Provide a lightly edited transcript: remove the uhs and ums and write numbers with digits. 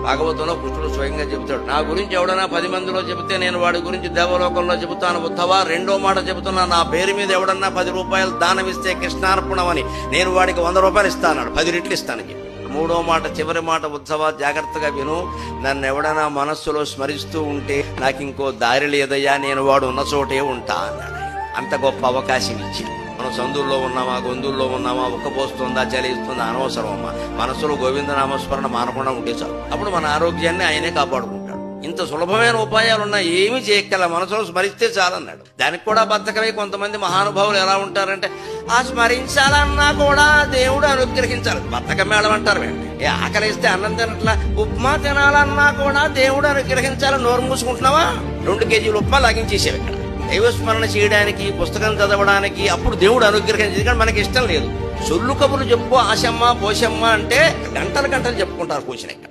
భాగవతంలో కృష్ణుడు స్వయంగా చెబుతాడు, నా గురించి ఎవడైనా 10 మందిలో చెబితే నేను వాడి గురించి దేవలోకంలో చెబుతాను ఉద్ధవా. రెండో మాట చెబుతున్నా, నా పేరు మీద ఎవడన్నా 10 రూపాయలు దానం ఇస్తే కృష్ణార్పణమని నేను వాడికి 100 రూపాయలు ఇస్తాను, 10 రెట్లు ఇస్తాను చెప్పి. మూడో మాట, చివరి మాట, ఉత్సవ జాగ్రత్తగా విను, నన్ను ఎవడైనా మనస్సులో స్మరిస్తూ ఉంటే నాకు ఇంకో దారి లేదయ్యా, నేను వాడు ఉన్న చోటే ఉంటా అన్నాడు. అంత గొప్ప అవకాశం ఇచ్చి మనం సందుల్లో ఉన్నామా, గొంతుల్లో ఉన్నామా, ఉక్కపోస్తుందా, చలిస్తుందా అనవసరం అమ్మా. మనసులో గోవింద నామస్మరణ మానకుండా ఉంటే చాలు. అప్పుడు మన ఆరోగ్యాన్ని ఆయనే కాపాడుకుంటాడు. ఇంత సులభమైన ఉపాయాలున్నా ఏమీ చేయక్కల, మనసులో స్మరిస్తే చాలన్నాడు. దానికి కూడా బద్ధకమై కొంతమంది మహానుభావులు ఎలా ఉంటారంటే, ఆ స్మరించాలన్నా కూడా దేవుడు అనుగ్రహించాలి. బద్ధకం మేళం అంటారు వెంటనే. ఆకలిస్తే అన్నం తినట్లా, ఉప్మా తినాలన్నా కూడా దేవుడు అనుగ్రహించాలి. నోరు మూసుకుంటున్నావా, 2 కేజీలు ఉప్మా లాగించేసేవి ఇక్కడ. దైవస్మరణ చేయడానికి, పుస్తకం చదవడానికి అప్పుడు దేవుడు అనుగ్రహించేది. కానీ మనకి ఇష్టం లేదు. సొల్లు కబుర్లు చెప్పుకో, ఆశమ్మ పోషమ్మ అంటే గంటలు గంటలు చెప్పుకుంటారు కూర్చుని ఇక్కడ.